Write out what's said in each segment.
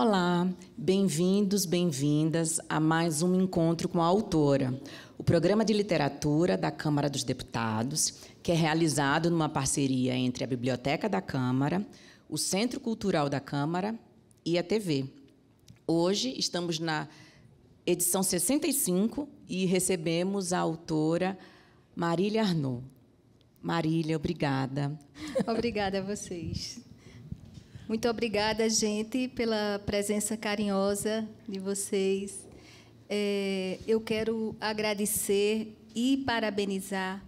Olá, bem-vindos, bem-vindas a mais um encontro com a autora, o programa de literatura da Câmara dos Deputados, que é realizado numa parceria entre a Biblioteca da Câmara, o Centro Cultural da Câmara e a TV. Hoje estamos na edição 65 e recebemos a autora Marília Arnaud. Marília, obrigada. Obrigada a vocês. Muito obrigada, gente, pela presença carinhosa de vocês. Eu quero agradecer e parabenizar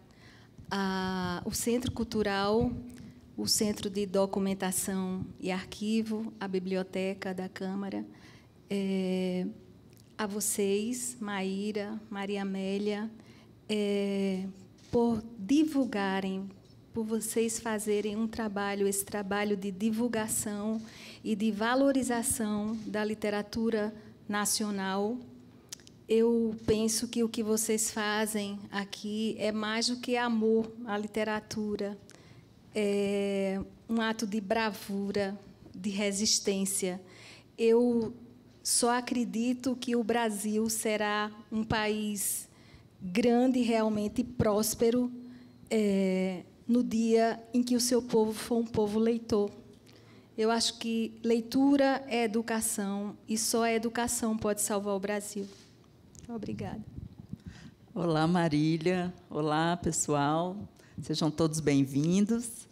o Centro Cultural, o Centro de Documentação e Arquivo, a Biblioteca da Câmara, a vocês, Maíra, Maria Amélia, por divulgarem, por vocês fazerem esse trabalho de divulgação e de valorização da literatura nacional. Eu penso que o que vocês fazem aqui é mais do que amor à literatura, é um ato de bravura, de resistência. Eu só acredito que o Brasil será um país grande, realmente próspero, no dia em que o seu povo for um povo leitor. Eu acho que leitura é educação, e só a educação pode salvar o Brasil. Obrigada. Olá, Marília. Olá, pessoal. Sejam todos bem-vindos.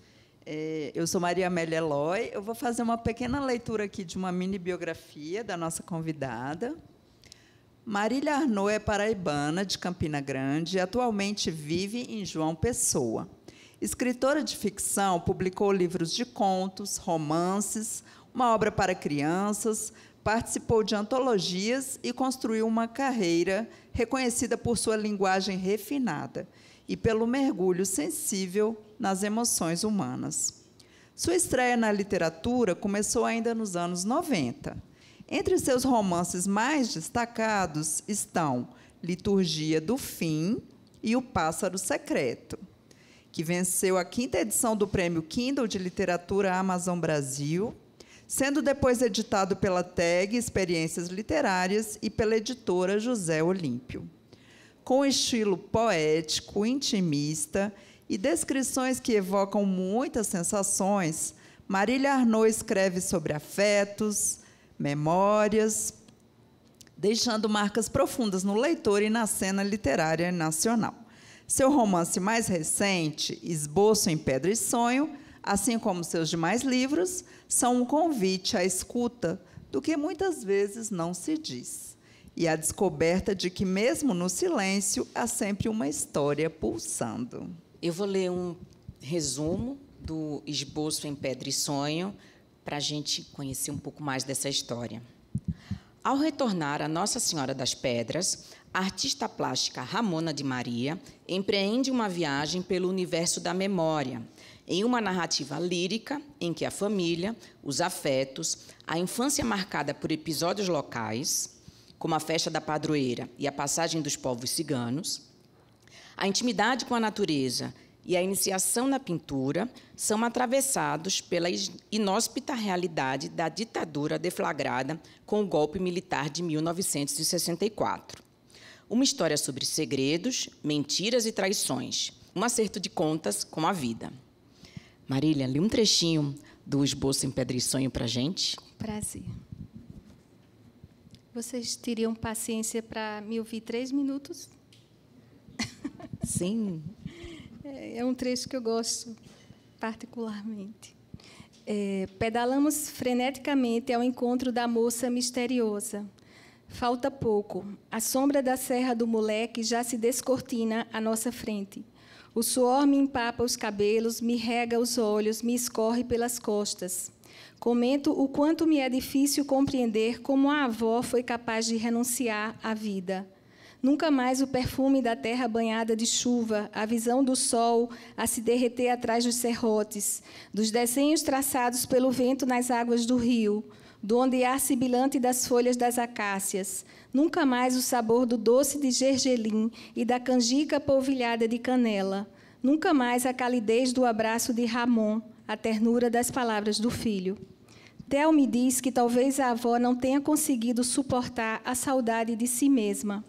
Eu sou Maria Amélia Eloy. Eu vou fazer uma pequena leitura aqui de uma mini-biografia da nossa convidada. Marília Arnaud é paraibana, de Campina Grande, e atualmente vive em João Pessoa. Escritora de ficção, publicou livros de contos, romances, uma obra para crianças, participou de antologias e construiu uma carreira reconhecida por sua linguagem refinada e pelo mergulho sensível nas emoções humanas. Sua estreia na literatura começou ainda nos anos 90. Entre seus romances mais destacados estão Liturgia do Fim e O Pássaro Secreto, que venceu a 5ª edição do Prêmio Kindle de Literatura Amazon Brasil, sendo depois editado pela TEG Experiências Literárias e pela editora José Olímpio. Com estilo poético, intimista e descrições que evocam muitas sensações, Marília Arnaud escreve sobre afetos, memórias, deixando marcas profundas no leitor e na cena literária nacional. Seu romance mais recente, Esboço em Pedra e Sonho, assim como seus demais livros, são um convite à escuta do que muitas vezes não se diz, e à descoberta de que, mesmo no silêncio, há sempre uma história pulsando. Eu vou ler um resumo do Esboço em Pedra e Sonho, para a gente conhecer um pouco mais dessa história. Ao retornar a Nossa Senhora das Pedras, a artista plástica Ramona de Maria empreende uma viagem pelo universo da memória, em uma narrativa lírica em que a família, os afetos, a infância marcada por episódios locais, como a festa da padroeira e a passagem dos povos ciganos, a intimidade com a natureza e a iniciação na pintura são atravessados pela inóspita realidade da ditadura deflagrada com o golpe militar de 1964. Uma história sobre segredos, mentiras e traições, um acerto de contas com a vida. Marília, lê um trechinho do Esboço em Pedra e Sonho para a gente. Prazer. Vocês teriam paciência para me ouvir 3 minutos? Sim. É um trecho que eu gosto particularmente. Pedalamos freneticamente ao encontro da moça misteriosa. Falta pouco. A sombra da Serra do Moleque já se descortina à nossa frente. O suor me empapa os cabelos, me rega os olhos, me escorre pelas costas. Comento o quanto me é difícil compreender como a avó foi capaz de renunciar à vida. Nunca mais o perfume da terra banhada de chuva, a visão do sol a se derreter atrás dos serrotes, dos desenhos traçados pelo vento nas águas do rio, do ondear sibilante das folhas das acácias. Nunca mais o sabor do doce de gergelim e da canjica polvilhada de canela. Nunca mais a calidez do abraço de Ramon, a ternura das palavras do filho. Theo me diz que talvez a avó não tenha conseguido suportar a saudade de si mesma.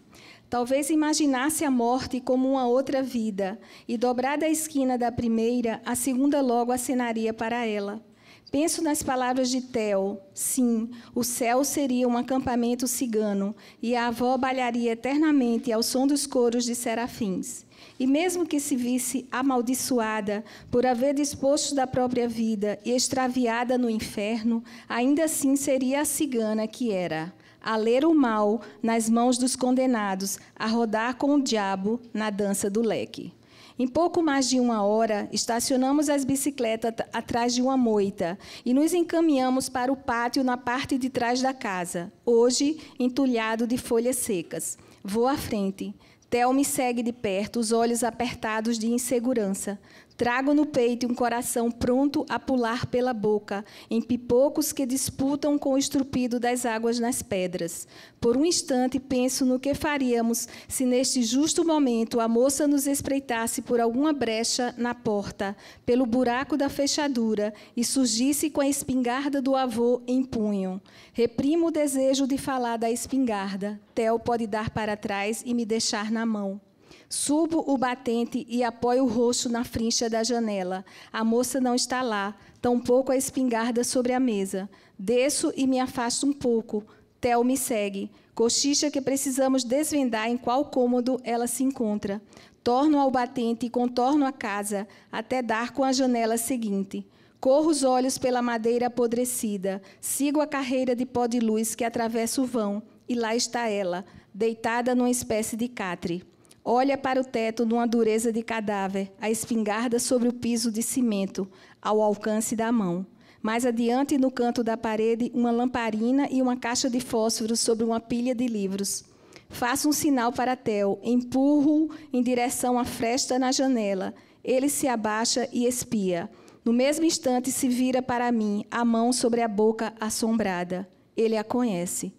Talvez imaginasse a morte como uma outra vida, e dobrada a esquina da primeira, a segunda logo acenaria para ela. Penso nas palavras de Theo. Sim, o céu seria um acampamento cigano, e a avó balharia eternamente ao som dos coros de serafins. E mesmo que se visse amaldiçoada por haver disposto da própria vida e extraviada no inferno, ainda assim seria a cigana que era, a ler o mal nas mãos dos condenados, a rodar com o diabo na dança do leque. Em pouco mais de 1 hora, estacionamos as bicicletas atrás de uma moita e nos encaminhamos para o pátio na parte de trás da casa, hoje entulhado de folhas secas. Vou à frente. Theo me segue de perto, os olhos apertados de insegurança. Trago no peito um coração pronto a pular pela boca, em pipocos que disputam com o estrupido das águas nas pedras. Por um instante, penso no que faríamos se, neste justo momento, a moça nos espreitasse por alguma brecha na porta, pelo buraco da fechadura, e surgisse com a espingarda do avô em punho. Reprimo o desejo de falar da espingarda. Theo pode dar para trás e me deixar na mão. Subo o batente e apoio o rosto na frincha da janela. A moça não está lá, tampouco a espingarda sobre a mesa. Desço e me afasto um pouco. Theo me segue. Cochicha que precisamos desvendar em qual cômodo ela se encontra. Torno ao batente e contorno a casa, até dar com a janela seguinte. Corro os olhos pela madeira apodrecida. Sigo a carreira de pó de luz que atravessa o vão. E lá está ela, deitada numa espécie de catre. Olha para o teto numa dureza de cadáver, a espingarda sobre o piso de cimento, ao alcance da mão. Mais adiante, no canto da parede, uma lamparina e uma caixa de fósforos sobre uma pilha de livros. Faço um sinal para Theo, empurro-o em direção à fresta na janela. Ele se abaixa e espia. No mesmo instante, se vira para mim, a mão sobre a boca assombrada. Ele a conhece.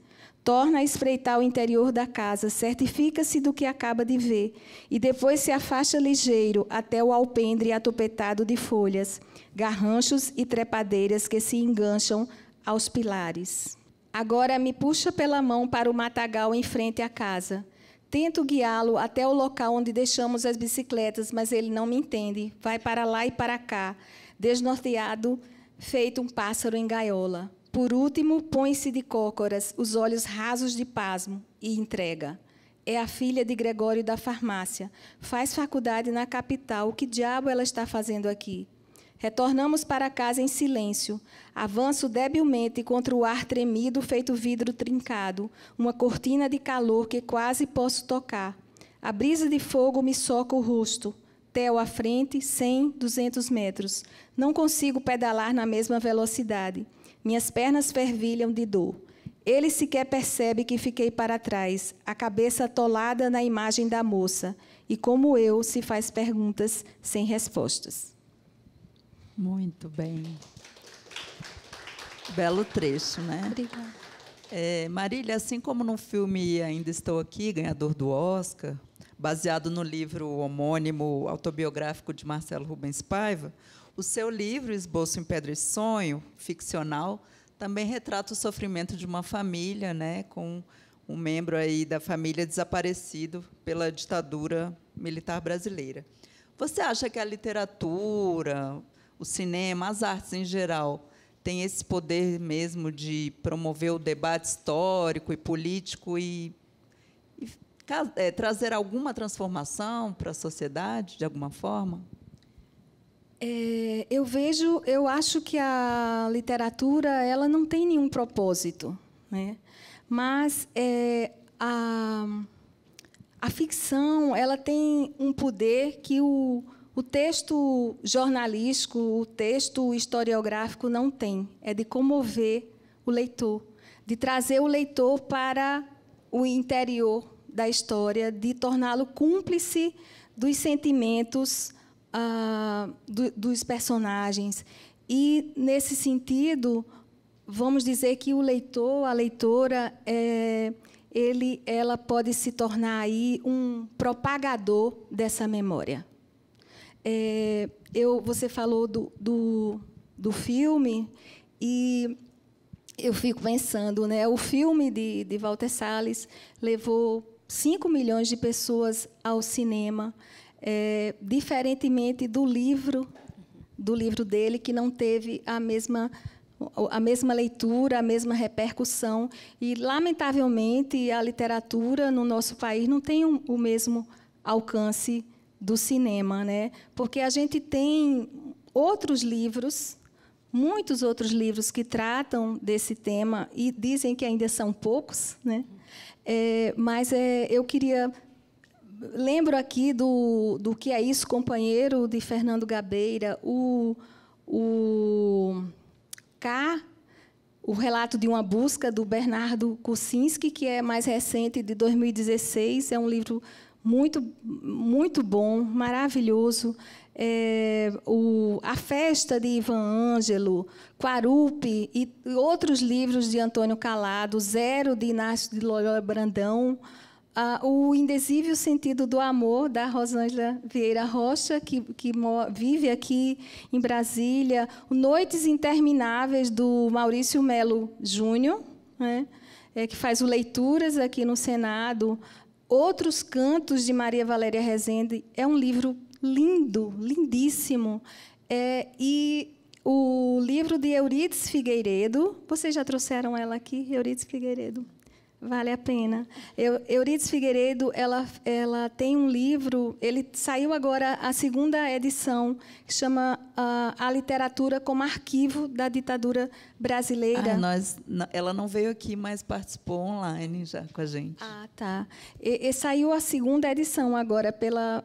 Torna a espreitar o interior da casa, certifica-se do que acaba de ver, e depois se afasta ligeiro até o alpendre atopetado de folhas, garranchos e trepadeiras que se engancham aos pilares. Agora me puxa pela mão para o matagal em frente à casa. Tento guiá-lo até o local onde deixamos as bicicletas, mas ele não me entende. Vai para lá e para cá, desnorteado, feito um pássaro em gaiola. Por último, põe-se de cócoras, os olhos rasos de pasmo, e entrega. É a filha de Gregório da farmácia. Faz faculdade na capital. O que diabo ela está fazendo aqui? Retornamos para casa em silêncio. Avanço debilmente contra o ar tremido feito vidro trincado, uma cortina de calor que quase posso tocar. A brisa de fogo me soca o rosto. Theo à frente, 100, 200 metros. Não consigo pedalar na mesma velocidade. Minhas pernas fervilham de dor. Ele sequer percebe que fiquei para trás, a cabeça atolada na imagem da moça, e, como eu, se faz perguntas sem respostas. Muito bem. Belo trecho, né? Obrigada. Marília, assim como no filme Ainda Estou Aqui, ganhador do Oscar, baseado no livro homônimo autobiográfico de Marcelo Rubens Paiva, o seu livro, Esboço em Pedra e Sonho, ficcional, também retrata o sofrimento de uma família, né, com um membro aí da família desaparecido pela ditadura militar brasileira. Você acha que a literatura, o cinema, as artes em geral, têm esse poder mesmo de promover o debate histórico e político e trazer alguma transformação para a sociedade, de alguma forma? Eu acho que a literatura ela não tem nenhum propósito, né? Mas a ficção ela tem um poder que o texto jornalístico, o texto historiográfico não tem. É de comover o leitor, de trazer o leitor para o interior da história, de torná-lo cúmplice dos sentimentos dos personagens. E, nesse sentido, vamos dizer que o leitor, a leitora, ela pode se tornar aí um propagador dessa memória. Você falou do filme, e eu fico pensando, né? O filme de Walter Salles levou 5 milhões de pessoas ao cinema, diferentemente do livro dele, que não teve a mesma leitura, a mesma repercussão. E, lamentavelmente, a literatura no nosso país não tem o mesmo alcance do cinema, né? Porque a gente tem outros livros, muitos outros livros que tratam desse tema e dizem que ainda são poucos, né? Mas eu queria... Lembro aqui do Que é Isso, Companheiro, de Fernando Gabeira, o Relato de uma Busca, do Bernardo Kucinski, que é mais recente, de 2016. É um livro muito, muito bom, maravilhoso. A Festa, de Ivan Ângelo, Quarupi e outros livros de Antônio Calado, Zero, de Inácio de Loyola Brandão, O Indizível Sentido do Amor, da Rosângela Vieira Rocha, que vive aqui em Brasília, Noites Intermináveis, do Maurício Melo Júnior, né, que faz leituras aqui no Senado, Outros Cantos, de Maria Valéria Rezende. É um livro lindo, lindíssimo. E o livro de Euridice Figueiredo, vocês já trouxeram ela aqui, Euridice Figueiredo? Vale a pena. Euridice Figueiredo, ela tem um livro, ele saiu agora a 2ª edição, que chama A Literatura como Arquivo da Ditadura Brasileira. Ela não veio aqui, mas participou online já com a gente. Ah, tá. Saiu a 2ª edição agora pela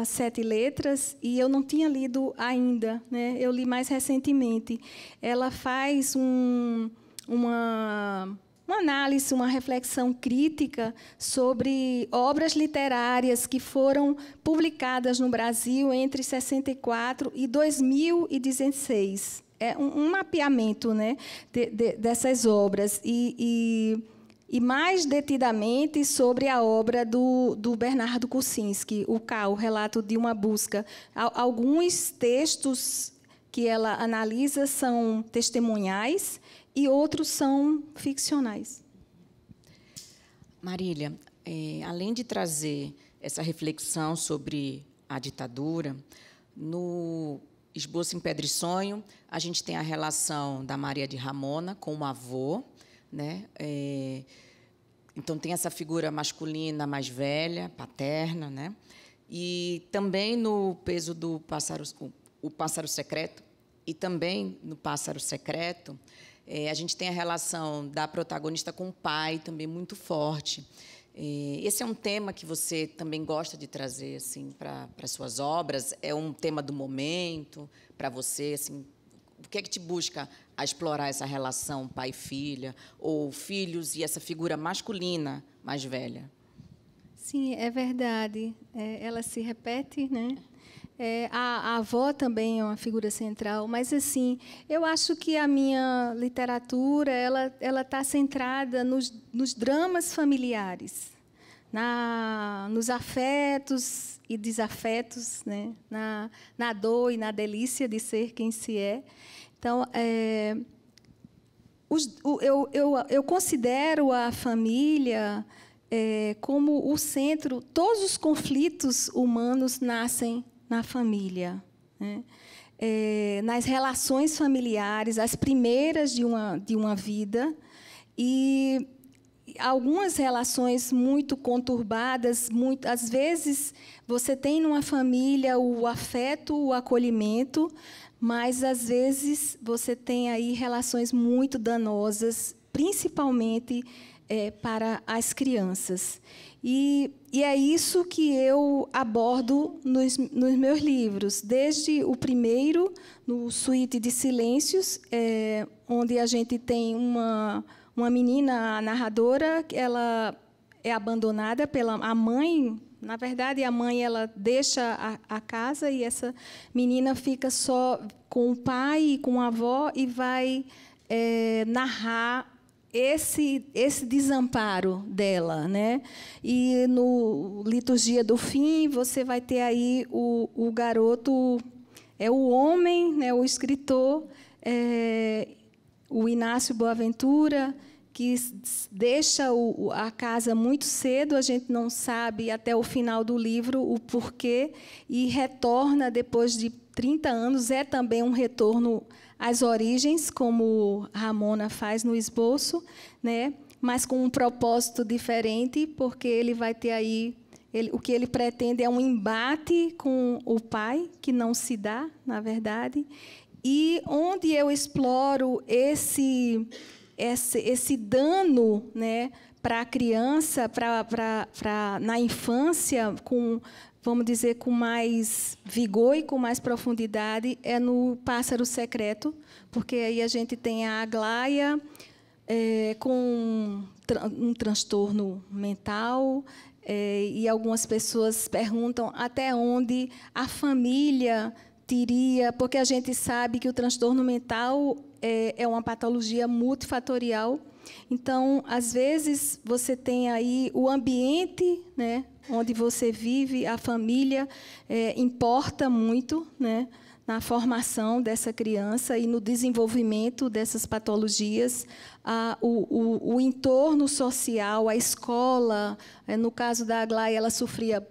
7 Letras, e eu não tinha lido ainda, né? Eu li mais recentemente. Ela faz uma análise, uma reflexão crítica sobre obras literárias que foram publicadas no Brasil entre 64 e 2016. É um mapeamento, né, dessas obras. E mais detidamente sobre a obra do Bernardo Kucinski, o Relato de uma Busca. Alguns textos que ela analisa são testemunhais e outros são ficcionais. Marília, além de trazer essa reflexão sobre a ditadura, no Esboço em Pedra e Sonho, a gente tem a relação da Maria de Ramona com o avô, né? Então, tem essa figura masculina mais velha, paterna, né? E também no Peso do Pássaro, o Pássaro Secreto, e também no Pássaro Secreto, a gente tem a relação da protagonista com o pai, também muito forte. Esse é um tema que você também gosta de trazer assim, para suas obras? É um tema do momento para você? Assim, o que é que te busca a explorar essa relação pai e filha, ou filhos e essa figura masculina mais velha? Sim, é verdade. Ela se repete, né? A avó também é uma figura central, mas assim, eu acho que a minha literatura ela está centrada nos dramas familiares, nos afetos e desafetos, né? Na dor e na delícia de ser quem se é. Então, eu considero a família como o centro. Todos os conflitos humanos nascem na família, né? Nas relações familiares, as primeiras de uma vida, e algumas relações muito conturbadas. Às vezes, você tem numa família o afeto, o acolhimento, mas, às vezes, você tem aí relações muito danosas, principalmente para as crianças. E é isso que eu abordo nos meus livros, desde o primeiro, no Suíte de Silêncios, onde a gente tem uma menina, a narradora, que ela é abandonada pela mãe. Na verdade, a mãe ela deixa a casa e essa menina fica só com o pai e com a avó e vai narrar esse desamparo dela, né? E no Liturgia do Fim você vai ter aí o garoto, o homem, né? O escritor, o Inácio Boaventura, que deixa a casa muito cedo, a gente não sabe até o final do livro o porquê, e retorna depois de 30 anos, é também um retorno às origens, como Ramona faz no esboço, né? Mas com um propósito diferente, porque ele vai ter aí, o que ele pretende é um embate com o pai, que não se dá, na verdade, e onde eu exploro esse dano, né, para a criança, na infância, vamos dizer, com mais vigor e com mais profundidade, é no Pássaro Secreto, porque aí a gente tem a Aglaia com um transtorno mental, e algumas pessoas perguntam até onde a família teria, porque a gente sabe que o transtorno mental é uma patologia multifatorial. Então, às vezes, você tem aí o ambiente, né, onde você vive, a família, importa muito, né, na formação dessa criança e no desenvolvimento dessas patologias. O entorno social, a escola, no caso da Aglaia, ela sofria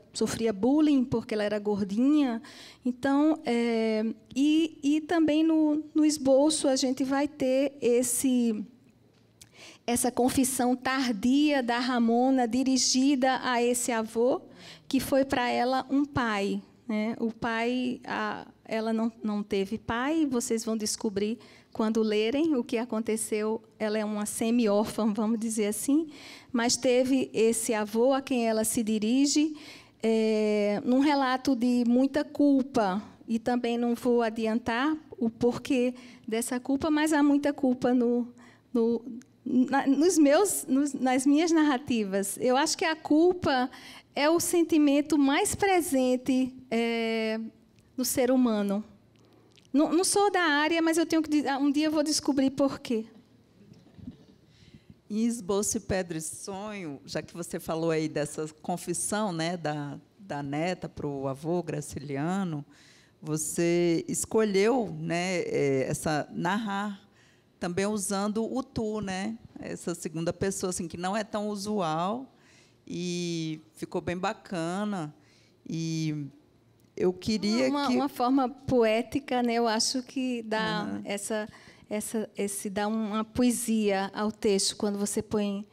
bullying porque ela era gordinha. Então, e também no esboço a gente vai ter essa confissão tardia da Ramona dirigida a esse avô, que foi para ela um pai, né? O pai, ela não teve pai, vocês vão descobrir quando lerem o que aconteceu. Ela é uma semi-órfã, vamos dizer assim, mas teve esse avô a quem ela se dirige, num relato de muita culpa, e também não vou adiantar o porquê dessa culpa, mas há muita culpa nas minhas narrativas. Eu acho que a culpa é o sentimento mais presente no ser humano. Não sou da área, mas eu tenho que um dia eu vou descobrir por quê. Em Esboço e Pedra e Sonho, já que você falou aí dessa confissão, né, da neta para o avô Graciliano, você escolheu, né, narrar também usando o tu, né, essa segunda pessoa, assim, que não é tão usual, e ficou bem bacana. E eu queria uma forma poética, né? Eu acho que dá dá uma poesia ao texto quando você põe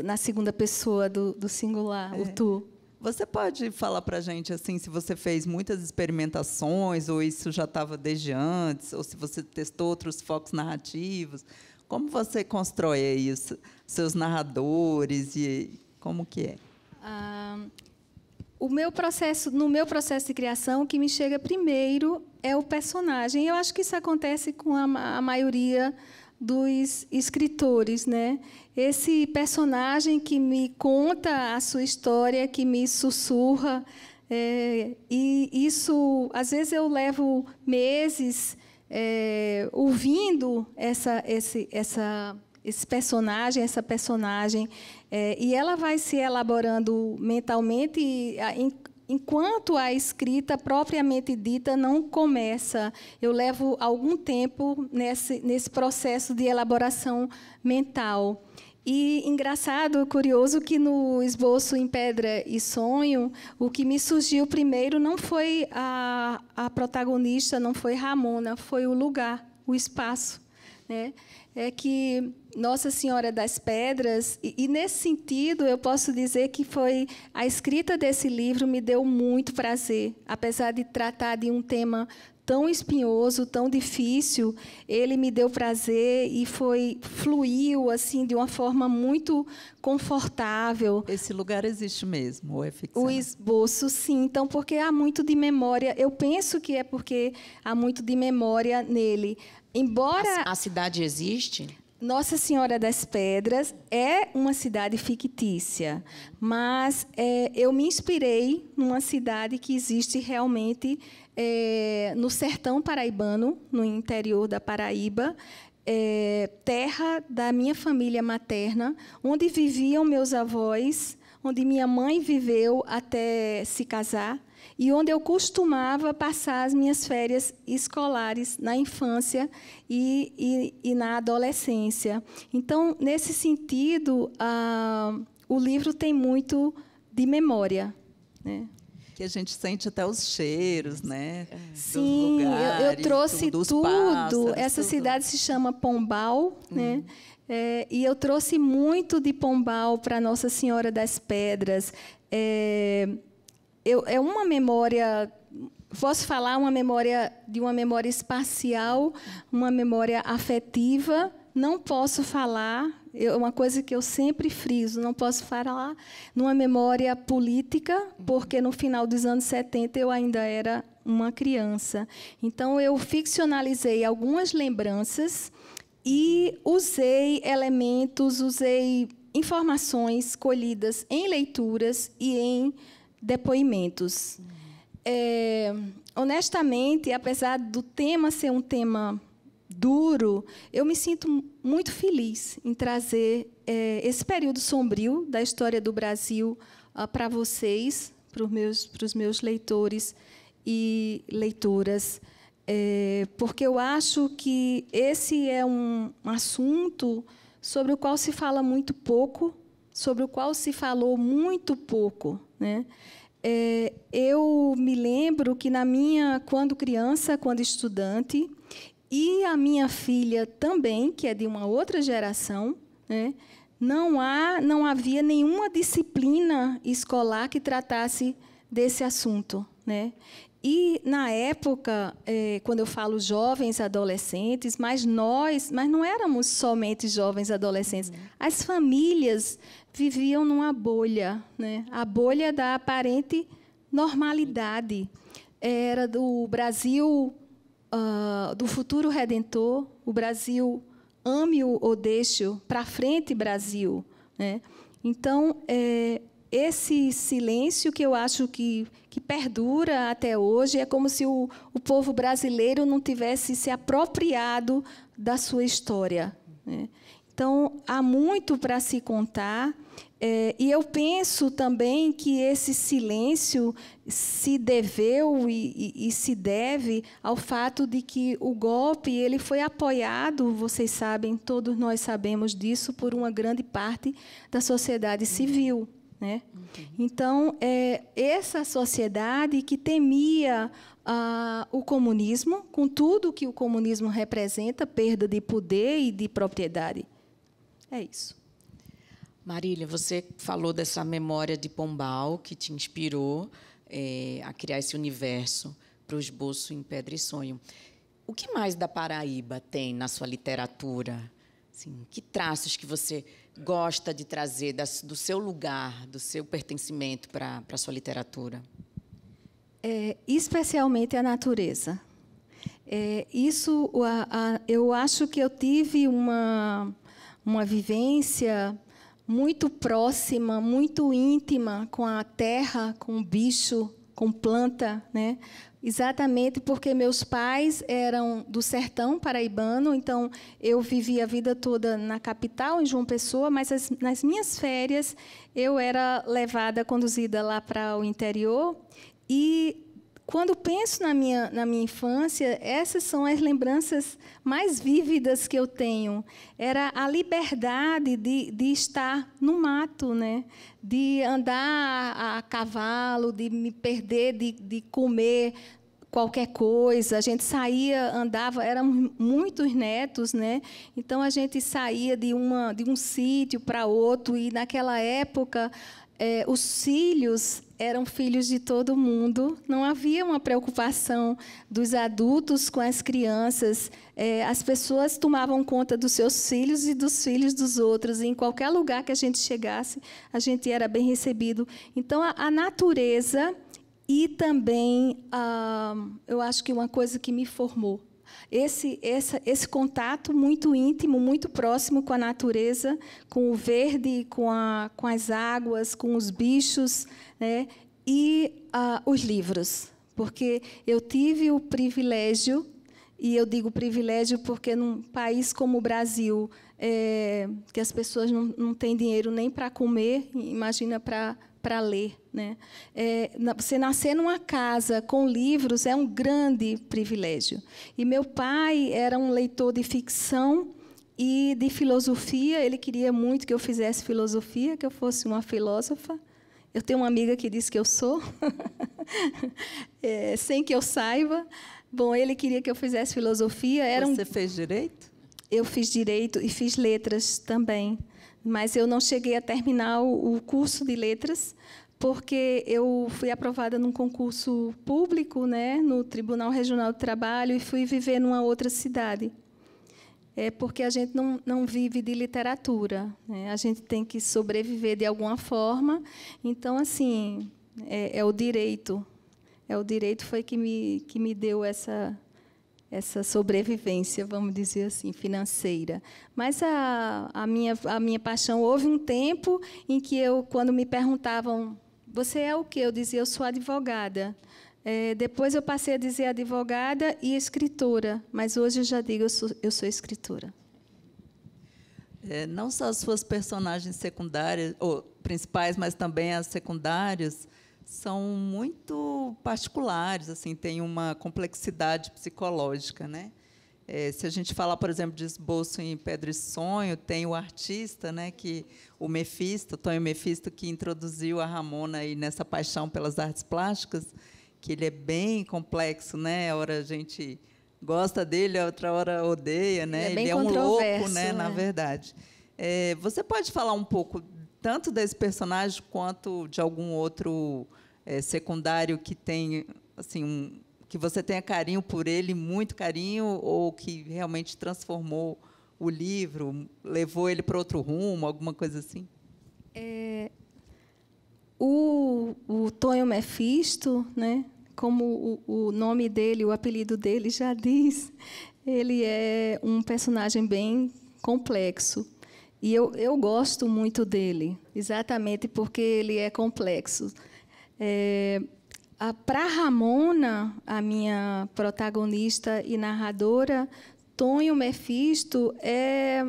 na segunda pessoa do singular, o tu. Você pode falar para a gente assim, se você fez muitas experimentações, ou isso já estava desde antes, ou se você testou outros focos narrativos? Como você constrói aí os seus narradores e como que é? No meu processo de criação, o que me chega primeiro é o personagem. Eu acho que isso acontece com a maioria dos escritores, né? Esse personagem que me conta a sua história, que me sussurra, e isso, às vezes, eu levo meses ouvindo esse personagem, essa personagem, e ela vai se elaborando mentalmente, enquanto a escrita propriamente dita não começa. Eu levo algum tempo nesse processo de elaboração mental. E engraçado, curioso, que no Esboço em Pedra e Sonho, o que me surgiu primeiro não foi a protagonista, não foi Ramona, foi o lugar, o espaço, né? É que Nossa Senhora das Pedras, e nesse sentido eu posso dizer que foi a escrita desse livro me deu muito prazer, apesar de tratar de um tema tão espinhoso, tão difícil, ele me deu prazer e fluiu assim de uma forma muito confortável. Esse lugar existe mesmo, ou é ficção? O esboço, sim. Então, porque há muito de memória, eu penso que é porque há muito de memória nele. Embora a cidade existe? Nossa Senhora das Pedras é uma cidade fictícia, mas eu me inspirei numa cidade que existe realmente no sertão paraibano, no interior da Paraíba, terra da minha família materna, onde viviam meus avós, onde minha mãe viveu até se casar. e onde eu costumava passar as minhas férias escolares na infância e na adolescência. Então, nesse sentido, o livro tem muito de memória, né? Que a gente sente até os cheiros, né? Sim, dos lugares, eu trouxe tudo. Pássaros, Essa tudo. cidade se chama Pombal, né? E eu trouxe muito de Pombal para Nossa Senhora das Pedras. É uma memória, posso falar, uma memória espacial, uma memória afetiva. Não posso falar, uma coisa que eu sempre friso, não posso falar numa memória política, porque no final dos anos 70 eu ainda era uma criança. Então, eu ficcionalizei algumas lembranças e usei elementos, usei informações colhidas em leituras e em depoimentos. Honestamente, apesar do tema ser um tema duro, eu me sinto muito feliz em trazer esse período sombrio da história do Brasil para vocês, para os meus leitores e leitoras, porque eu acho que esse é um assunto sobre o qual se fala muito pouco, sobre o qual se falou muito pouco, né? Eu me lembro que, quando criança, quando estudante, e a minha filha também, que é de uma outra geração, né, não havia nenhuma disciplina escolar que tratasse desse assunto, né? E, na época, quando eu falo jovens adolescentes, mas não éramos somente jovens adolescentes. As famílias viviam numa bolha, né? A bolha da aparente normalidade. Era do Brasil, do futuro redentor, o Brasil, ame-o ou deixe-o, para frente, Brasil, né? Então, esse silêncio que eu acho que perdura até hoje, é como se o povo brasileiro não tivesse se apropriado da sua história, né? Então, há muito para se contar, e eu penso também que esse silêncio se deveu e se deve ao fato de que o golpe ele foi apoiado, vocês sabem, todos nós sabemos disso, por uma grande parte da sociedade civil, né? Então, essa sociedade que temia o comunismo, com tudo que o comunismo representa, perda de poder e de propriedade. É isso. Marília, você falou dessa memória de Pombal que te inspirou a criar esse universo para o esboço em Pedra e Sonho. O que mais da Paraíba tem na sua literatura? Assim, que traços que você gosta de trazer do seu lugar, do seu pertencimento para a sua literatura? Especialmente a natureza. Eu acho que eu tive uma vivência muito próxima, muito íntima com a terra, com o bicho, com planta, né? Exatamente porque meus pais eram do sertão paraibano, então eu vivi a vida toda na capital, em João Pessoa, mas nas minhas férias eu era levada, conduzida lá para o interior. E quando penso na minha infância, essas são as lembranças mais vívidas que eu tenho. Era a liberdade de estar no mato, né? De andar a cavalo, de me perder, de comer qualquer coisa. A gente saía, andava, eram muitos netos, né? Então, a gente saía de um sítio para outro, e, naquela época, os filhos eram filhos de todo mundo, não havia uma preocupação dos adultos com as crianças, as pessoas tomavam conta dos seus filhos e dos filhos dos outros, e em qualquer lugar que a gente chegasse, a gente era bem recebido. Então, a natureza e também, eu acho que uma coisa que me formou, esse contato muito íntimo, muito próximo com a natureza, com o verde, com as águas, com os bichos, né? E os livros, porque eu tive o privilégio, e eu digo privilégio porque num país como o Brasil, que as pessoas não têm dinheiro nem para comer, imagina para para ler, né? Você nascer numa casa com livros é um grande privilégio. E meu pai era um leitor de ficção e de filosofia. Ele queria muito que eu fizesse filosofia, que eu fosse uma filósofa. Eu tenho uma amiga que diz que eu sou, sem que eu saiba. Bom, ele queria que eu fizesse filosofia. Você fez direito? Eu fiz direito e fiz letras também, mas eu não cheguei a terminar o curso de letras, porque eu fui aprovada num concurso público, né, no Tribunal Regional do Trabalho, e fui viver numa outra cidade. Porque a gente não vive de literatura, né? A gente tem que sobreviver de alguma forma. Então, assim, é o direito. O direito foi que me deu essa sobrevivência, vamos dizer assim, financeira. Mas a minha paixão, houve um tempo em que quando me perguntavam, você é o quê? Eu dizia, eu sou advogada. Depois eu passei a dizer advogada e escritora, mas hoje eu já digo, eu sou escritora. Não só as suas personagens secundárias, ou principais, mas também as secundárias, são muito particulares, assim, tem uma complexidade psicológica, né? Se a gente falar, por exemplo, de Esboço em Pedra e Sonho, tem o artista, né, o Mefisto, Tonho Mefisto, que introduziu a Ramona aí nessa paixão pelas artes plásticas, que ele é bem complexo, né? Hora a gente gosta dele, a outra hora odeia, né? Ele é um louco, né? Na verdade. Você pode falar um pouco tanto desse personagem quanto de algum outro secundário que tem, assim, que você tenha carinho por ele, muito carinho, ou que realmente transformou o livro, levou ele para outro rumo, alguma coisa assim? O Tonho Mefisto, né, como o nome dele, o apelido dele já diz, ele é um personagem bem complexo. E eu gosto muito dele, exatamente porque ele é complexo. Para Ramona, a minha protagonista e narradora, Tonho Mefisto é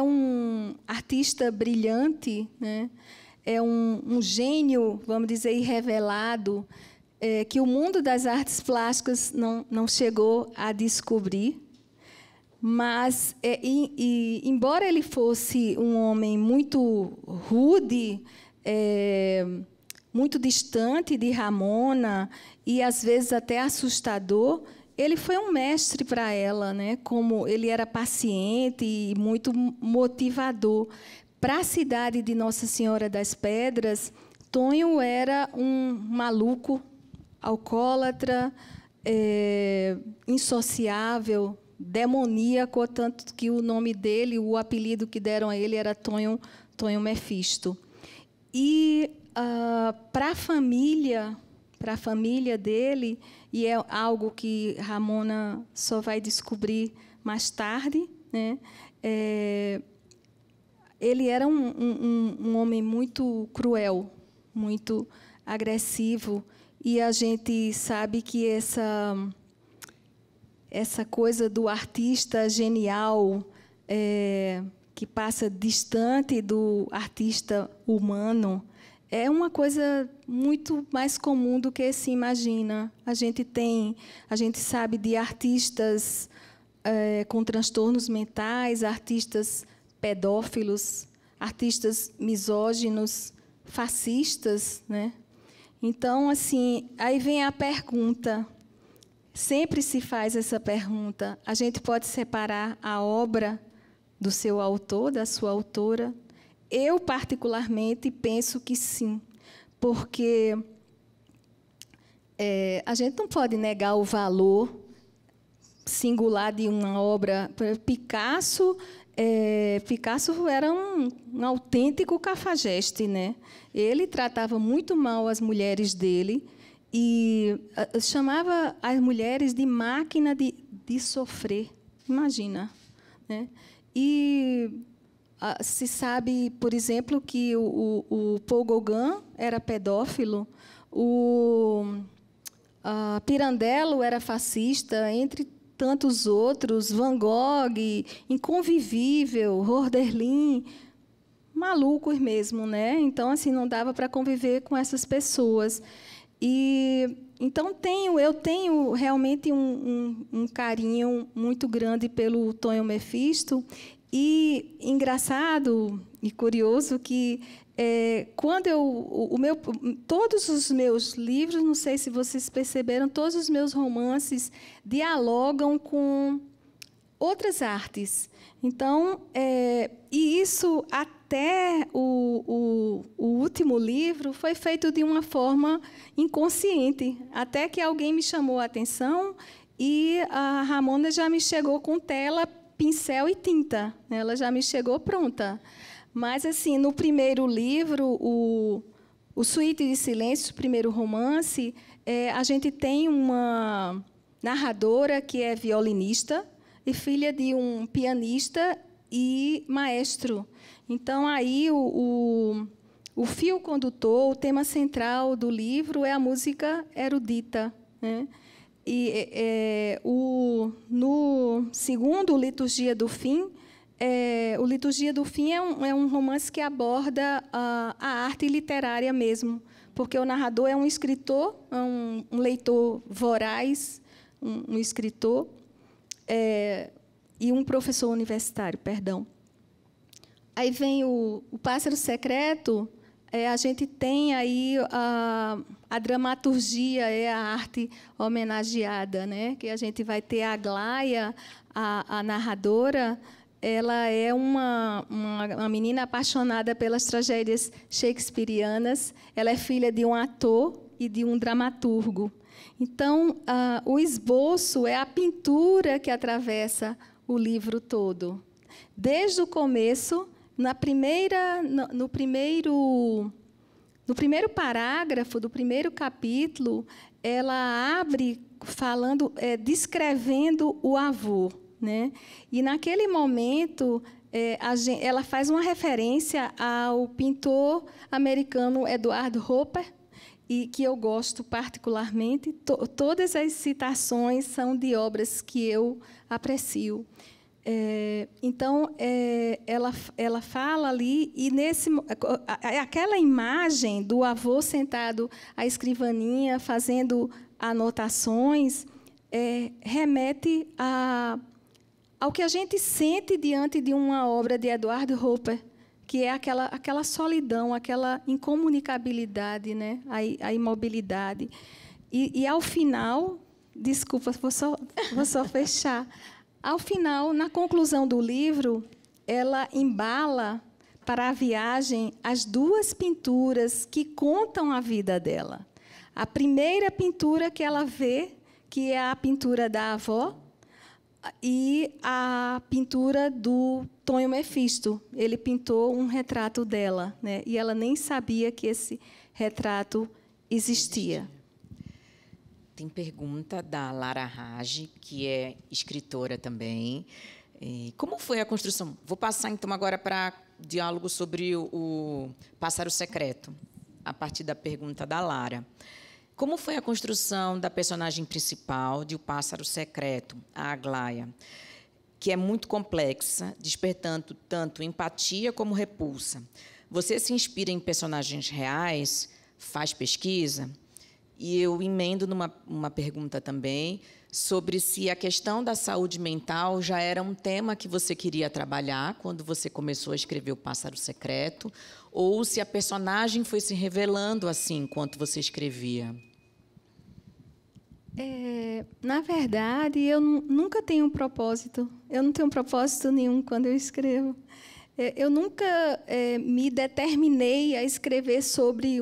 um artista brilhante, né? É um gênio, vamos dizer, irrevelado, que o mundo das artes plásticas não chegou a descobrir. Mas, embora ele fosse um homem muito rude, muito distante de Ramona e, às vezes, até assustador, ele foi um mestre para ela, né? Como ele era paciente e muito motivador. Para a cidade de Nossa Senhora das Pedras, Tonho era um maluco, alcoólatra, insociável, demoníaco, tanto que o nome dele, o apelido que deram a ele era Tonho Mefisto. E para a família dele, e é algo que Ramona só vai descobrir mais tarde, né? Ele era um homem muito cruel, muito agressivo, e a gente sabe que essa coisa do artista genial, que passa distante do artista humano, é uma coisa muito mais comum do que se imagina. A gente sabe de artistas com transtornos mentais, artistas pedófilos, artistas misóginos, fascistas, né? Então, assim, aí vem a pergunta. Sempre se faz essa pergunta. A gente pode separar a obra do seu autor, da sua autora? Eu, particularmente, penso que sim, porque a gente não pode negar o valor singular de uma obra. Picasso era um autêntico cafajeste, né? Ele tratava muito mal as mulheres dele e chamava as mulheres de máquina de sofrer. Imagina, né? E se sabe, por exemplo, que o Paul Gauguin era pedófilo, o Pirandello era fascista, entre tantos outros, Van Gogh, Inconvivível, Hölderlin, malucos mesmo, né? Então, assim, não dava para conviver com essas pessoas. E então eu tenho realmente um carinho muito grande pelo Tonho Mephisto. E engraçado e curioso que quando todos os meus livros, não sei se vocês perceberam, todos os meus romances dialogam com outras artes. Então, e isso até o último livro foi feito de uma forma inconsciente, até que alguém me chamou a atenção e a Ramona já me chegou com tela, pincel e tinta. Ela já me chegou pronta. Mas, assim, no primeiro livro, o Suíte de Silêncio, o primeiro romance, a gente tem uma narradora que é violinista e filha de um pianista e maestro. Então, aí, o fio condutor, o tema central do livro é a música erudita, né? E no segundo, Liturgia do Fim, o Liturgia do Fim é um romance que aborda a arte literária mesmo, porque o narrador é um escritor, um leitor voraz, um escritor, e um professor universitário, perdão. Aí vem o Pássaro Secreto. A gente tem aí a dramaturgia, a arte homenageada, né? Que a gente vai ter a Aglaia, a narradora. Ela é uma menina apaixonada pelas tragédias shakespearianas. Ela é filha de um ator e de um dramaturgo. Então, o esboço é a pintura que atravessa o livro todo. Desde o começo, no primeiro parágrafo do primeiro capítulo, ela abre descrevendo o avô, né? E, naquele momento, ela faz uma referência ao pintor americano Edward Hopper, e que eu gosto particularmente. Todas as citações são de obras que eu aprecio. Então, ela fala ali, e aquela imagem do avô sentado à escrivaninha, fazendo anotações, remete ao que a gente sente diante de uma obra de Edward Hopper, que é aquela solidão, aquela incomunicabilidade, né? A imobilidade. E, ao final, desculpa, vou só fechar. Ao final, na conclusão do livro, ela embala para a viagem as duas pinturas que contam a vida dela. A primeira pintura que ela vê, que é a pintura da avó, e a pintura do Tonho Mephisto. Ele pintou um retrato dela, né? E ela nem sabia que esse retrato existia. Tem pergunta da Lara Rage, que é escritora também. Como foi a construção? Vou passar, então, agora para diálogo sobre o Pássaro Secreto, a partir da pergunta da Lara. Como foi a construção da personagem principal de O Pássaro Secreto, a Aglaia, que é muito complexa, despertando tanto empatia como repulsa? Você se inspira em personagens reais? Faz pesquisa? E eu emendo numa pergunta também sobre se a questão da saúde mental já era um tema que você queria trabalhar quando você começou a escrever O Pássaro Secreto, ou se a personagem foi se revelando assim enquanto você escrevia. Na verdade, eu nunca tenho um propósito. Eu não tenho propósito nenhum quando eu escrevo. Eu nunca me determinei a escrever sobre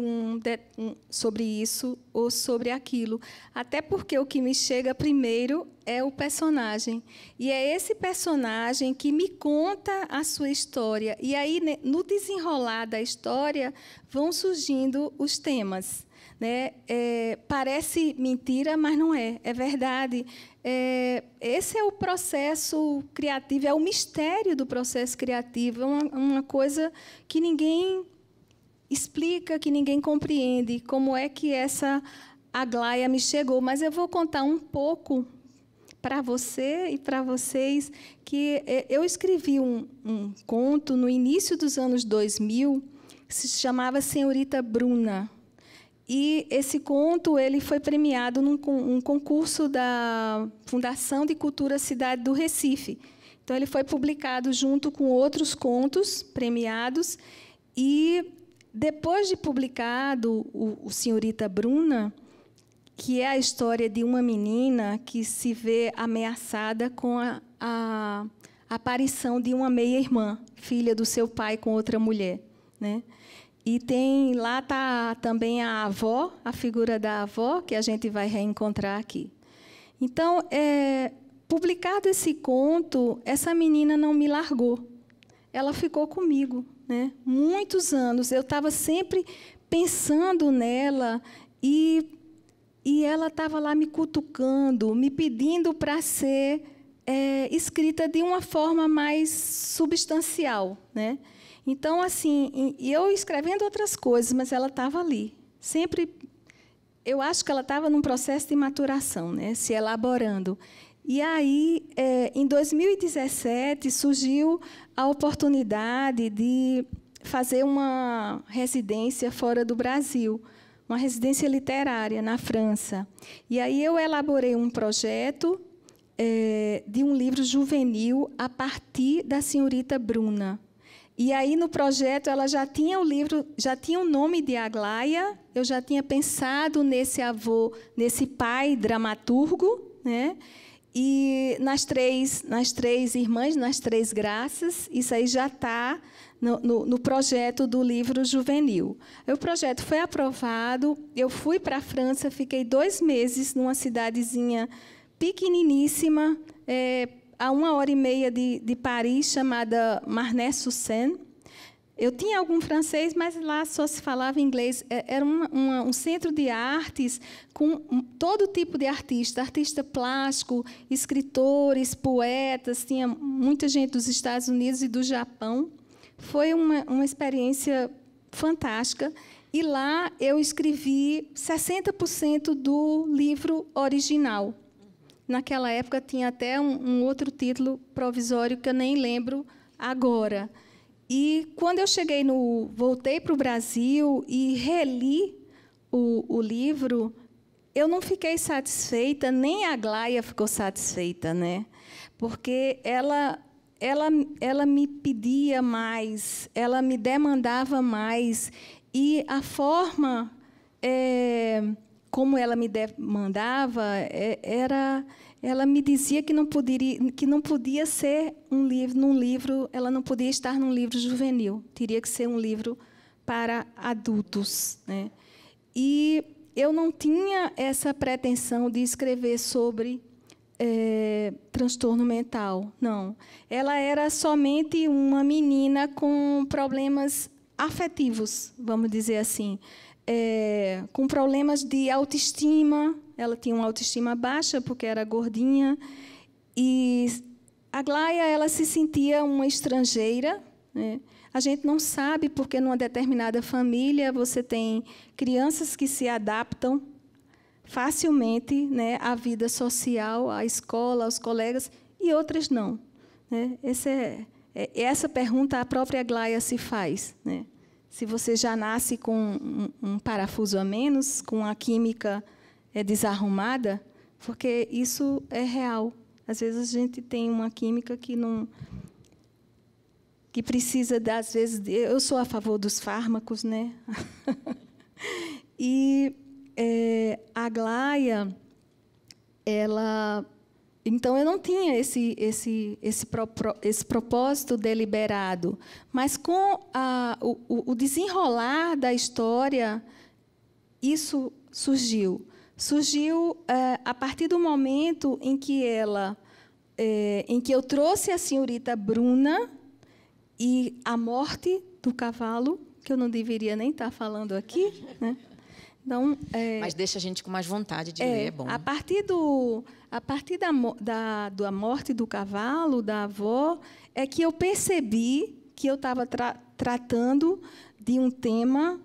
isso ou sobre aquilo, até porque o que me chega primeiro é o personagem. E é esse personagem que me conta a sua história. E aí, no desenrolar da história, vão surgindo os temas, né? Parece mentira, mas não é. É verdade. Esse é o processo criativo, é o mistério do processo criativo, é uma coisa que ninguém explica, que ninguém compreende, como é que essa Aglaia me chegou. Mas eu vou contar um pouco para você e para vocês que eu escrevi um conto no início dos anos 2000 que se chamava Senhorita Bruna. E esse conto ele foi premiado num concurso da Fundação de Cultura Cidade do Recife. Então, ele foi publicado junto com outros contos premiados. E, depois de publicado o Senhorita Bruna, que é a história de uma menina que se vê ameaçada com a aparição de uma meia-irmã, filha do seu pai com outra mulher, né? E lá está também a avó, a figura da avó, que a gente vai reencontrar aqui. Então, publicado esse conto, essa menina não me largou. Ela ficou comigo, né? Muitos anos. Eu estava sempre pensando nela e ela estava lá me cutucando, me pedindo para ser escrita de uma forma mais substancial, né? Então, assim, eu escrevendo outras coisas, mas ela estava ali. Sempre, eu acho que ela estava num processo de maturação, né? Se elaborando. E aí, em 2017, surgiu a oportunidade de fazer uma residência fora do Brasil, uma residência literária na França. E aí eu elaborei um projeto de um livro juvenil a partir da Senhorita Bruna. E aí, no projeto, ela já tinha o livro, já tinha o nome de Aglaia, eu já tinha pensado nesse avô, nesse pai dramaturgo, né? E nas três irmãs, nas três graças, isso aí já está no projeto do livro juvenil. O projeto foi aprovado, eu fui para a França, fiquei 2 meses numa cidadezinha pequeniníssima, a 1h30 de Paris, chamada Marnay-sur-Seine. Eu tinha algum francês, mas lá só se falava inglês. Era um centro de artes com todo tipo de artista plástico, escritores, poetas, tinha muita gente dos Estados Unidos e do Japão. Foi uma experiência fantástica. E lá eu escrevi 60% do livro original. Naquela época, tinha até um outro título provisório que eu nem lembro agora. E, quando eu voltei para o Brasil e reli o livro, eu não fiquei satisfeita, nem a Aglaia ficou satisfeita, né? Porque ela me pedia mais, ela me demandava mais. E a forma como ela me demandava, ela me dizia que não podia ser num livro, ela não podia estar num livro juvenil, teria que ser um livro para adultos, né? E eu não tinha essa pretensão de escrever sobre transtorno mental, não. Ela era somente uma menina com problemas afetivos, vamos dizer assim. Com problemas de autoestima, ela tinha uma autoestima baixa porque era gordinha, e a Aglaia, ela se sentia uma estrangeira, né? A gente não sabe porque numa determinada família você tem crianças que se adaptam facilmente, né, à vida social, à escola, aos colegas, e outras não, né? Essa pergunta a própria Aglaia se faz, né? Se você já nasce com um parafuso a menos, com a química desarrumada, porque isso é real. Às vezes a gente tem uma química que precisa, às vezes, eu sou a favor dos fármacos, né? E a Aglaia, então, eu não tinha esse propósito deliberado, mas com o desenrolar da história, isso surgiu. Surgiu a partir do momento em que eu trouxe a Senhorita Bruna e a morte do cavalo, que eu não deveria nem estar falando aqui, né? Então, mas deixa a gente com mais vontade de ler, é bom. A partir da morte do cavalo, da avó, é que eu percebi que eu estava tratando de um tema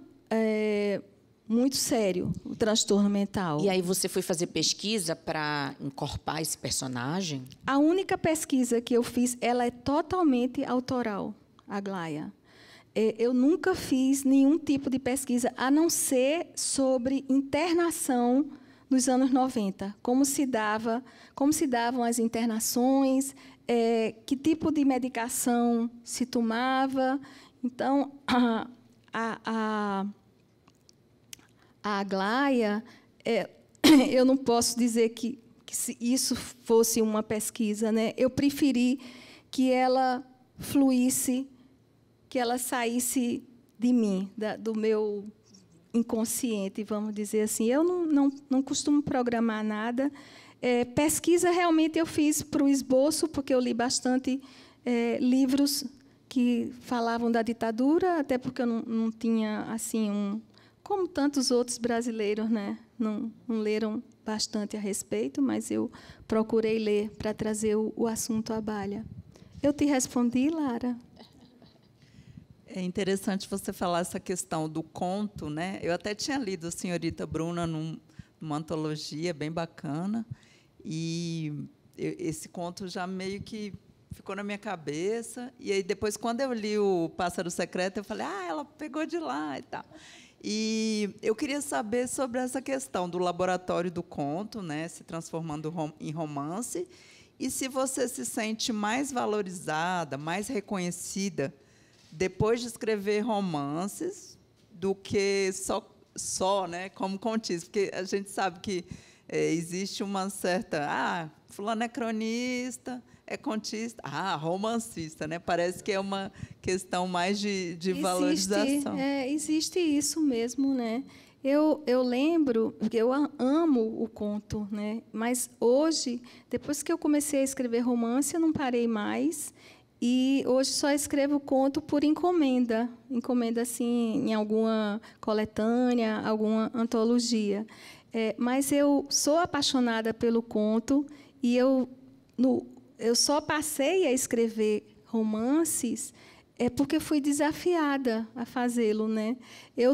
muito sério, o transtorno mental. E aí você foi fazer pesquisa para encorpar esse personagem? A única pesquisa que eu fiz, ela é totalmente autoral, Aglaia. Eu nunca fiz nenhum tipo de pesquisa, a não ser sobre internação nos anos 90, como se davam as internações, que tipo de medicação se tomava. Então, a Aglaia, eu não posso dizer que se isso fosse uma pesquisa, né? Eu preferi que ela fluísse, que ela saísse de mim, do meu inconsciente, vamos dizer assim. Eu não costumo programar nada. Pesquisa, realmente, eu fiz para o esboço, porque eu li bastante livros que falavam da ditadura, até porque eu não tinha, assim, como tantos outros brasileiros, né? Não leram bastante a respeito, mas eu procurei ler para trazer o assunto à baila. Eu te respondi, Lara? É interessante você falar essa questão do conto, né? Eu até tinha lido a Senhorita Bruna numa antologia bem bacana, e esse conto já meio que ficou na minha cabeça. E aí depois, quando eu li o Pássaro Secreto, eu falei, ela pegou de lá e tal. E eu queria saber sobre essa questão do laboratório do conto, né, se transformando em romance, e se você se sente mais valorizada, mais reconhecida depois de escrever romances do que só, né, como contista, porque a gente sabe que existe uma certa fulano é cronista, é contista, romancista, né? Parece que é uma questão mais de valorização. Existe isso mesmo, né? Eu lembro que eu amo o conto, né? Mas hoje, depois que eu comecei a escrever romance, eu não parei mais. E hoje só escrevo conto por encomenda, assim, em alguma coletânea, alguma antologia. Mas eu sou apaixonada pelo conto e eu só passei a escrever romances porque fui desafiada a fazê-lo, né? Eu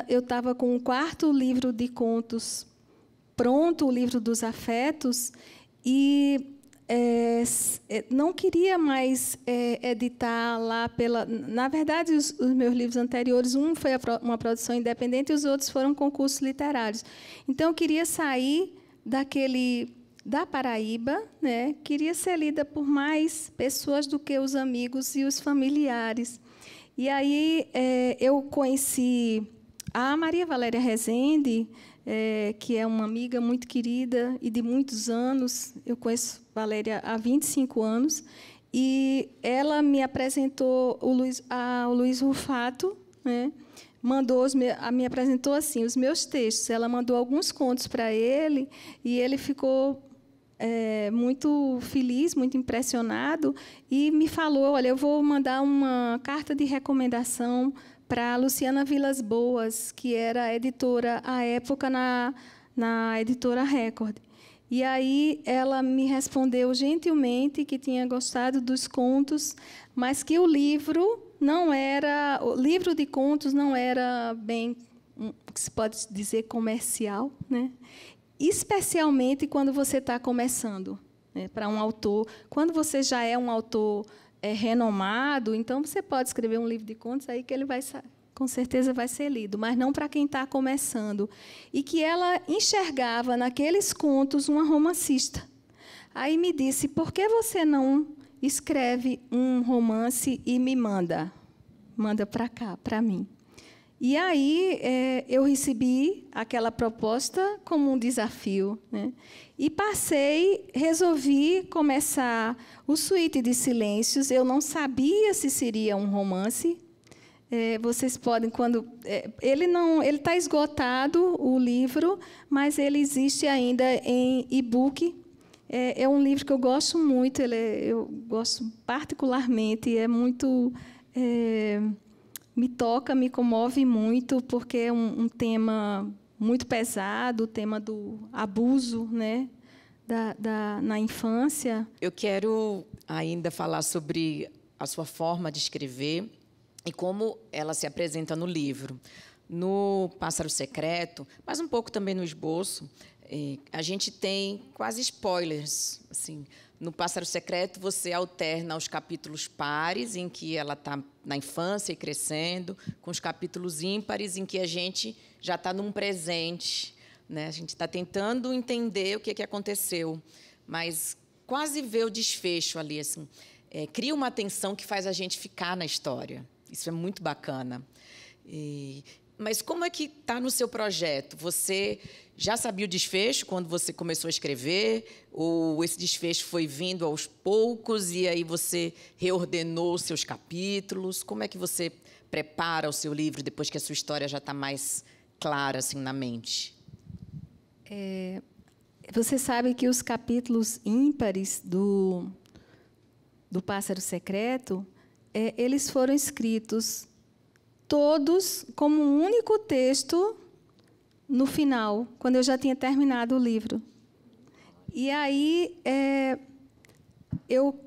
estava com o 4º livro de contos pronto, o livro dos afetos, e não queria mais editar lá pela... Na verdade, os meus livros anteriores, um foi uma produção independente e os outros foram concursos literários. Então, eu queria sair da Paraíba, né? Queria ser lida por mais pessoas do que os amigos e os familiares. E aí eu conheci a Maria Valéria Rezende, que é uma amiga muito querida e de muitos anos. Eu conheço Valéria há 25 anos, e ela me apresentou ao Luiz Rufato, né? Me apresentou assim os meus textos. Ela mandou alguns contos para ele, e ele ficou muito feliz, muito impressionado, e me falou, olha, eu vou mandar uma carta de recomendação para a Luciana Vilas Boas, que era editora à época na editora Record. E aí ela me respondeu gentilmente que tinha gostado dos contos, mas que o livro de contos não era bem, o que se pode dizer, comercial, né? Especialmente quando você está começando, né? Para um autor, quando você já é um autor renomado, então você pode escrever um livro de contos aí que ele com certeza vai ser lido, mas não para quem está começando. E que ela enxergava naqueles contos uma romancista. Aí me disse, por que você não escreve um romance e me manda para cá, para mim? E aí eu recebi aquela proposta como um desafio, né? E resolvi começar o Suíte de Silêncios. Eu não sabia se seria um romance. Vocês podem, ele está esgotado, o livro, mas ele existe ainda em e-book. É um livro que eu gosto muito, eu gosto particularmente, é muito... me toca, me comove muito, porque é um tema muito pesado, o tema do abuso, né, na infância. Eu quero ainda falar sobre a sua forma de escrever e como ela se apresenta no livro. no Pássaro Secreto, mas um pouco também no esboço, a gente tem quase spoilers. Assim, no Pássaro Secreto, você alterna os capítulos pares, em que ela está na infância e crescendo, com os capítulos ímpares, em que a gente já está num presente, né? A gente está tentando entender o que aconteceu, mas quase vê o desfecho ali. Assim, cria uma tensão que faz a gente ficar na história. Isso é muito bacana. Mas como é que está no seu projeto? Você já sabia o desfecho quando você começou a escrever? Ou esse desfecho foi vindo aos poucos e aí você reordenou os seus capítulos? Como é que você prepara o seu livro depois que a sua história já está mais clara assim, na mente? Você sabe que os capítulos ímpares do Pássaro Secreto, eles foram escritos todos como um único texto no final, quando eu já tinha terminado o livro. E aí eu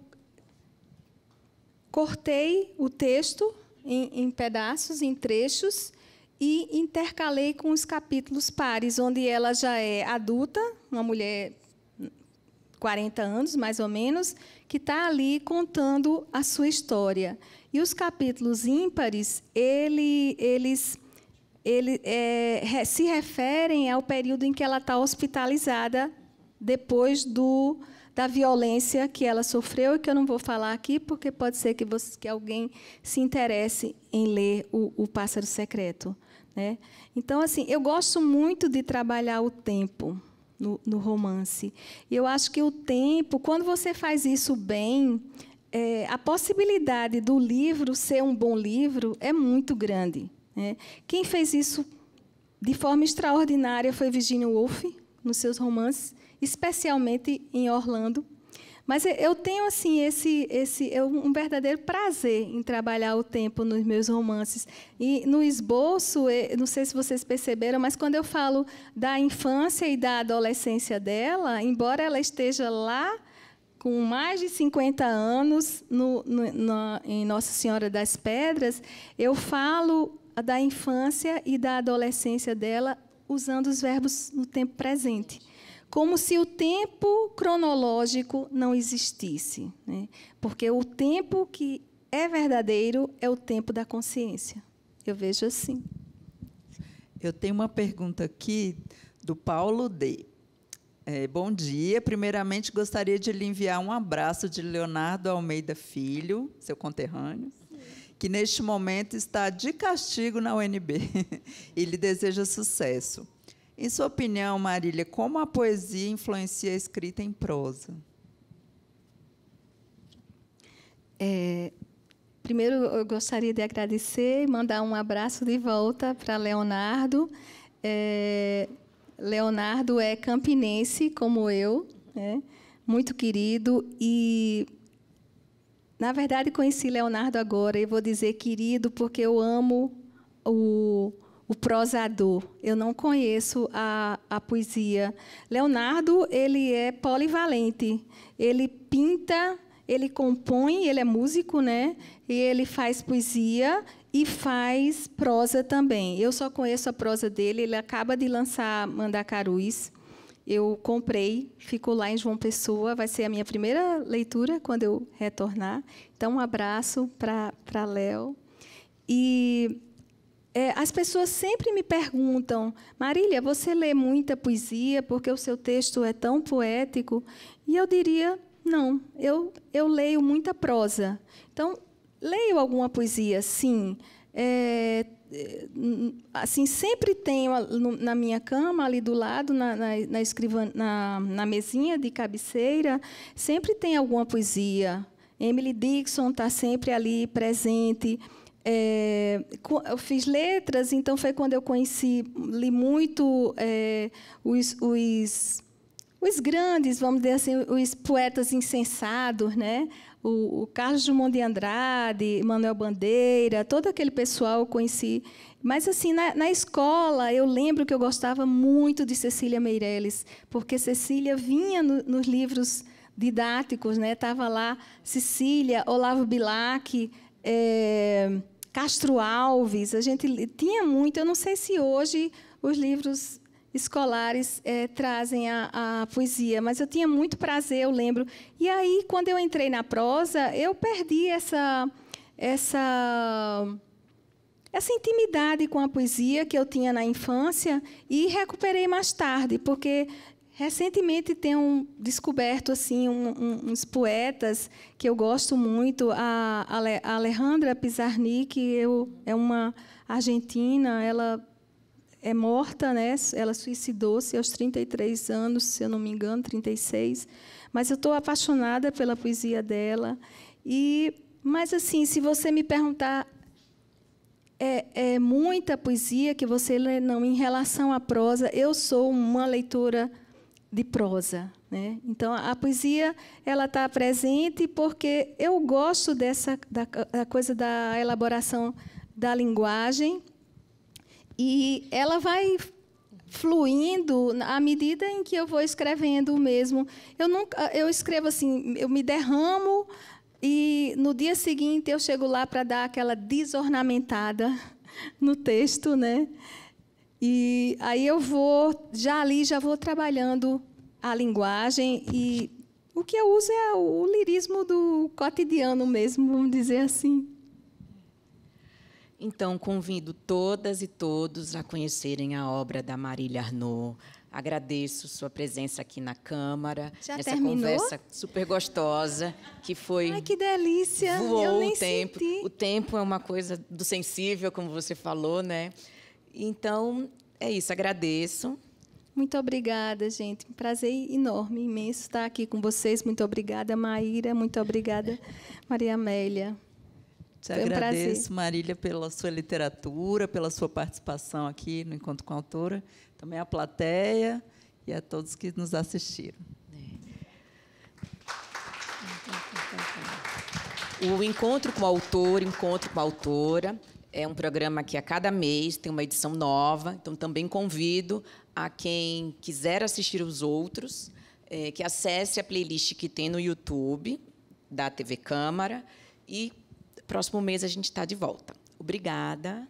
cortei o texto em pedaços, em trechos, e intercalei com os capítulos pares, onde ela já é adulta, uma mulher 40 anos, mais ou menos, que está ali contando a sua história. E os capítulos ímpares, eles se referem ao período em que ela está hospitalizada depois da violência que ela sofreu, e que eu não vou falar aqui, porque pode ser que alguém se interesse em ler o Pássaro Secreto, né? Então, assim, eu gosto muito de trabalhar o tempo no romance. E eu acho que o tempo, quando você faz isso bem, a possibilidade do livro ser um bom livro é muito grande, né? Quem fez isso de forma extraordinária foi Virginia Woolf, nos seus romances, especialmente em Orlando. Mas eu tenho assim um verdadeiro prazer em trabalhar o tempo nos meus romances. E no esboço, não sei se vocês perceberam, mas quando eu falo da infância e da adolescência dela, embora ela esteja lá com mais de 50 anos em Nossa Senhora das Pedras, eu falo da infância e da adolescência dela usando os verbos no tempo presente, como se o tempo cronológico não existisse, né? Porque o tempo que é verdadeiro é o tempo da consciência. Eu vejo assim. Eu tenho uma pergunta aqui do Paulo D. Bom dia. Primeiramente, gostaria de lhe enviar um abraço de Leonardo Almeida Filho, seu conterrâneo, que neste momento está de castigo na UNB e lhe deseja sucesso. Em sua opinião, Marília, como a poesia influencia a escrita em prosa? Primeiro, eu gostaria de agradecer e mandar um abraço de volta para Leonardo. Leonardo é campinense, como eu, né? Muito querido. E, na verdade, conheci Leonardo agora, e vou dizer querido porque eu amo o prosador. Eu não conheço a poesia. Leonardo, ele é polivalente. Ele pinta, ele compõe, ele é músico, né? E ele faz poesia e faz prosa também. Eu só conheço a prosa dele. Ele acaba de lançar Mandacarus. Eu comprei, ficou lá em João Pessoa. Vai ser a minha primeira leitura quando eu retornar. Então, um abraço para Léo. E as pessoas sempre me perguntam: Marília, você lê muita poesia porque o seu texto é tão poético? E eu diria: não, eu leio muita prosa. Então, leio alguma poesia, sim. Assim, sempre tenho na minha cama, ali do lado, na mesinha de cabeceira, sempre tem alguma poesia. Emily Dickinson está sempre ali presente. Eu fiz letras, então foi quando eu li muito os grandes, vamos dizer assim, os poetas insensados, né? O Carlos Drummond de Andrade, Manuel Bandeira, todo aquele pessoal eu conheci. Mas, assim, na escola, eu lembro que eu gostava muito de Cecília Meirelles, porque Cecília vinha nos livros didáticos, né? Estava lá Cecília, Olavo Bilac, Castro Alves, a gente tinha muito. Eu não sei se hoje os livros escolares trazem a poesia, mas eu tinha muito prazer, eu lembro. E aí, quando eu entrei na prosa, eu perdi essa intimidade com a poesia que eu tinha na infância e recuperei mais tarde, porque recentemente tenho descoberto assim uns poetas que eu gosto muito. A Alejandra Pizarnik é uma argentina, ela é morta, né? Ela suicidou-se aos 33 anos, se eu não me engano, 36. Mas eu estou apaixonada pela poesia dela. Mas, assim, se você me perguntar, é muita poesia que você lê, não, em relação à prosa, eu sou uma leitora de prosa, né? Então, a poesia ela está presente porque eu gosto da coisa da elaboração da linguagem e ela vai fluindo à medida em que eu vou escrevendo mesmo. Eu escrevo assim, eu me derramo e no dia seguinte eu chego lá para dar aquela desornamentada no texto, né? E aí eu vou, já vou trabalhando a linguagem e o que eu uso é o lirismo do cotidiano mesmo, vamos dizer assim. Então, convido todas e todos a conhecerem a obra da Marília Arnaud. Agradeço sua presença aqui na Câmara, nessa conversa super gostosa, que foi... Ai, que delícia! Voou eu nem o tempo. Senti. O tempo é uma coisa do sensível, como você falou, né? Então, é isso, agradeço. Muito obrigada, gente. Um prazer enorme, imenso estar aqui com vocês. Muito obrigada, Maíra. Muito obrigada, Maria Amélia. Te agradeço, Marília, pela sua literatura, pela sua participação aqui no Encontro com a Autora, também à plateia e a todos que nos assistiram. O Encontro com o Autor, Encontro com a Autora, é um programa que a cada mês tem uma edição nova, então também convido a quem quiser assistir os outros, que acesse a playlist que tem no YouTube da TV Câmara e próximo mês a gente está de volta. Obrigada.